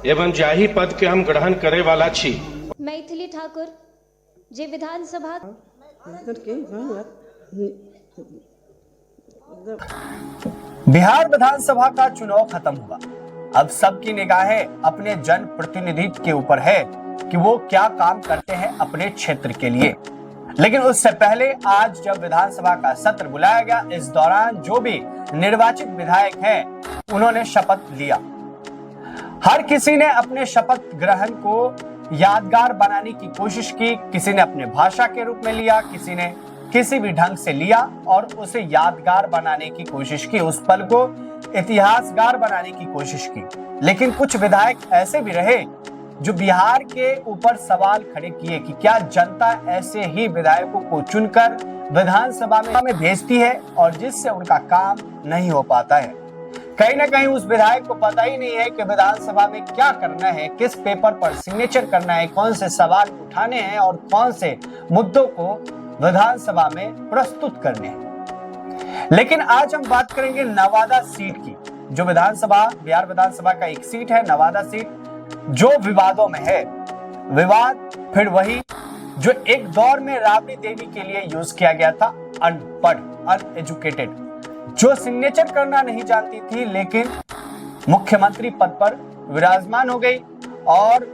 एवं जाहि पद के हम ग्रहण करे वाला छी। मैथिली ठाकुर जे विधानसभा बिहार विधानसभा का चुनाव खत्म हुआ। अब सबकी निगाहें अपने जन प्रतिनिधि के ऊपर है कि वो क्या काम करते हैं अपने क्षेत्र के लिए। लेकिन उससे पहले आज जब विधानसभा का सत्र बुलाया गया, इस दौरान जो भी निर्वाचित विधायक हैं उन्होंने शपथ लिया। हर किसी ने अपने शपथ ग्रहण को यादगार बनाने की कोशिश की। किसी ने अपने भाषा के रूप में लिया, किसी ने किसी भी ढंग से लिया और उसे यादगार बनाने की कोशिश की, उस पल को इतिहासगार बनाने की कोशिश की। लेकिन कुछ विधायक ऐसे भी रहे जो बिहार के ऊपर सवाल खड़े किए कि क्या जनता ऐसे ही विधायकों को चुनकर विधानसभा में भेजती है और जिससे उनका काम नहीं हो पाता है। कहीं ना कहीं उस विधायक को पता ही नहीं है कि विधानसभा में क्या करना है, किस पेपर पर सिग्नेचर करना है, कौन से सवाल उठाने हैं और कौन से मुद्दों को विधानसभा में प्रस्तुत करने हैं। लेकिन आज हम बात करेंगे नवादा सीट की, जो बिहार विधानसभा का एक सीट है, नवादा सीट, जो विवादों में है। विवाद फिर वही जो एक दौर में राबड़ी देवी के लिए यूज किया गया था, अनपढ़, अनएजुकेटेड, जो सिग्नेचर करना नहीं जानती थी लेकिन मुख्यमंत्री पद पर विराजमान हो गई और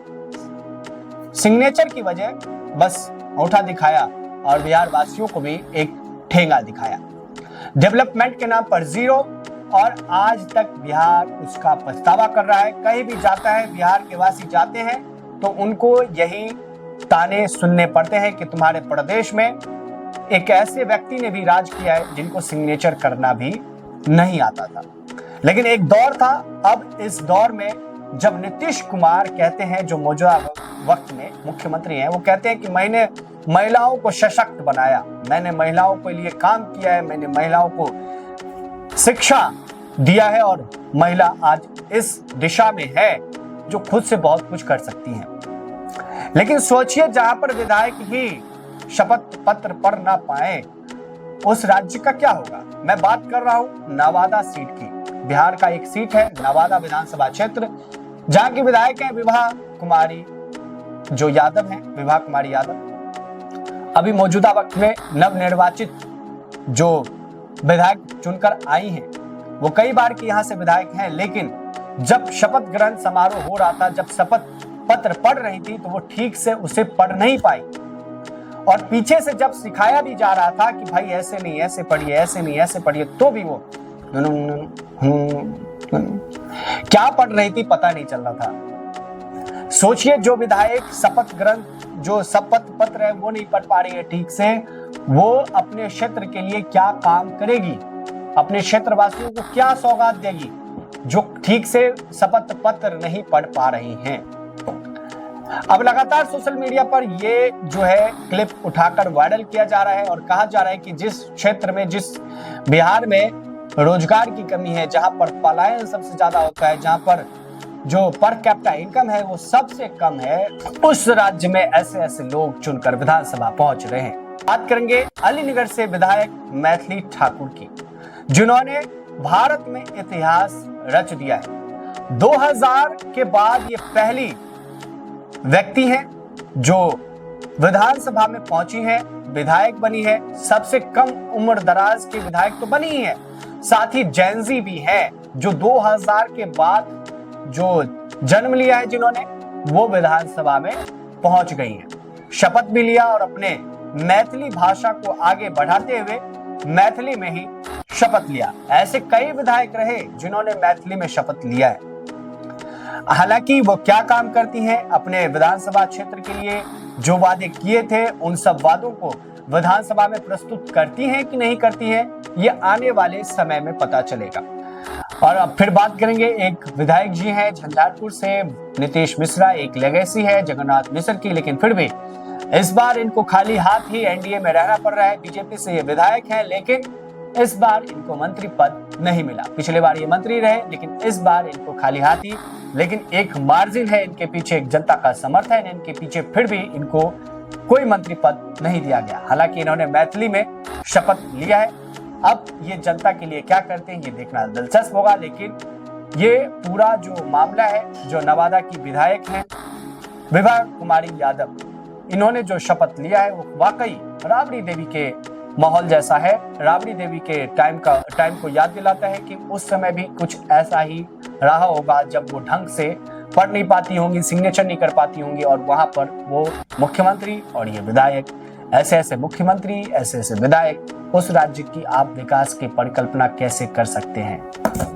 सिग्नेचर की वजह बस अंगूठा दिखाया और बिहार वासियों को भी एक ठेंगा दिखाया। डेवलपमेंट के नाम पर जीरो, और आज तक बिहार उसका पछतावा कर रहा है। कहीं भी जाता है, बिहार के वासी जाते हैं तो उनको यही ताने सुनने पड़ते हैं कि तुम्हारे प्रदेश में एक ऐसे व्यक्ति ने भी राज किया है जिनको सिग्नेचर करना भी नहीं आता था। लेकिन एक दौर था। अब इस दौर में जब नीतीश कुमार कहते हैं, जो मौजूदा वक्त में मुख्यमंत्री हैं, वो कहते हैं कि मैंने महिलाओं को सशक्त बनाया, मैंने महिलाओं के लिए काम किया है, मैंने महिलाओं को शिक्षा दिया है और महिला आज इस दिशा में है जो खुद से बहुत कुछ कर सकती हैं। लेकिन सोचिए, जहां पर विधायक ही शपथ पत्र पढ़ ना पाए, उस राज्य का क्या होगा। मैं बात कर रहा हूं नवादा सीट की। बिहार का एक सीट है नवादा विधानसभा क्षेत्र, जहां की विधायक है विभा कुमारी, जो यादव है, विभा कुमारी यादव। अभी मौजूदा वक्त में नवनिर्वाचित जो विधायक चुनकर आई हैं, वो कई बार की यहां से विधायक हैं, लेकिन जब शपथ ग्रहण समारोह हो रहा था, जब शपथ पत्र पढ़ रही थी, तो वो ठीक से उसे पढ़ नहीं पाई और पीछे से जब सिखाया भी जा रहा था कि भाई ऐसे नहीं, ऐसे पढ़िए, ऐसे नहीं, ऐसे पढ़िए, तो भी वो क्या पढ़ रही थी पता नहीं चल रहा था। सोचिए, जो विधायक शपथ ग्रंथ, जो शपथ पत्र है वो नहीं पढ़ पा रही है ठीक से, वो अपने क्षेत्र के लिए क्या काम करेगी, अपने क्षेत्रवासियों को क्या सौगात देगी, जो ठीक से शपथ पत्र नहीं पढ़ पा रही हैं। अब लगातार सोशल मीडिया पर ये जो है क्लिप उठाकर वायरल किया जा रहा है और कहा जा रहा है कि जिस क्षेत्र में, जिस बिहार में रोजगार की कमी है, जहां पर पलायन सबसे ज्यादा होता है, जहां पर जो पर कैपिटा इनकम है वो सबसे कम है, उस राज्य में ऐसे ऐसे लोग चुनकर विधानसभा पहुंच रहे हैं। बात करेंगे अलीनगर से विधायक मैथिली ठाकुर की, जिन्होंने भारत में इतिहास रच दिया है। 2000 के बाद ये पहली व्यक्ति हैं जो विधानसभा में पहुंची है, विधायक बनी है। सबसे कम उम्र दराज के विधायक तो बनी ही है, साथ ही जैनजी भी है जो 2000 के बाद जो जन्म लिया है, जिन्होंने, वो विधानसभा में पहुंच गई है। शपथ भी लिया और अपने मैथिली भाषा को आगे बढ़ाते हुए मैथिली में ही शपथ लिया। ऐसे कई विधायक रहे जिन्होंने मैथिली में शपथ लिया है। हालांकि वो क्या काम करती हैं अपने विधानसभा क्षेत्र के लिए, जो वादे किए थे उन सब वादों को विधानसभा में प्रस्तुत करती हैं कि नहीं करती हैं, ये आने वाले समय में पता चलेगा। और अब फिर बात करेंगे, एक विधायक जी हैं झंझारपुर से, नीतीश मिश्रा, एक लेगेसी है जगन्नाथ मिश्र की, लेकिन फिर भी इस बार इनको खाली हाथ ही एनडीए में रहना पड़ रहा है। बीजेपी से ये विधायक हैं, लेकिन इस बार इनको मंत्री पद नहीं मिला। पिछले बार ये मंत्री रहे, लेकिन इस बार इनको खाली हाथ ही, लेकिन एक मार्जिन है इनके पीछे, एक जनता का समर्थन है इनके पीछे, फिर भी इनको कोई मंत्री पद नहीं दिया गया। हालांकि इन्होंने मैथिली में शपथ लिया है। अब ये जनता के लिए क्या करते हैं ये देखना दिलचस्प होगा, लेकिन ये पूरा जो मामला है, जो नवादा की विधायक हैं विभा कुमारी यादव, इन्होंने जो शपथ लिया है वो वाकई राबड़ी देवी के माहौल जैसा है। राबड़ी देवी के टाइम को याद दिलाता है कि उस समय भी कुछ ऐसा ही रहा होगा जब वो ढंग से पढ़ नहीं पाती होंगी, सिग्नेचर नहीं कर पाती होंगी, और वहां पर वो मुख्यमंत्री और ये विधायक, ऐसे ऐसे मुख्यमंत्री, ऐसे ऐसे विधायक, उस राज्य की आप विकास की परिकल्पना कैसे कर सकते हैं।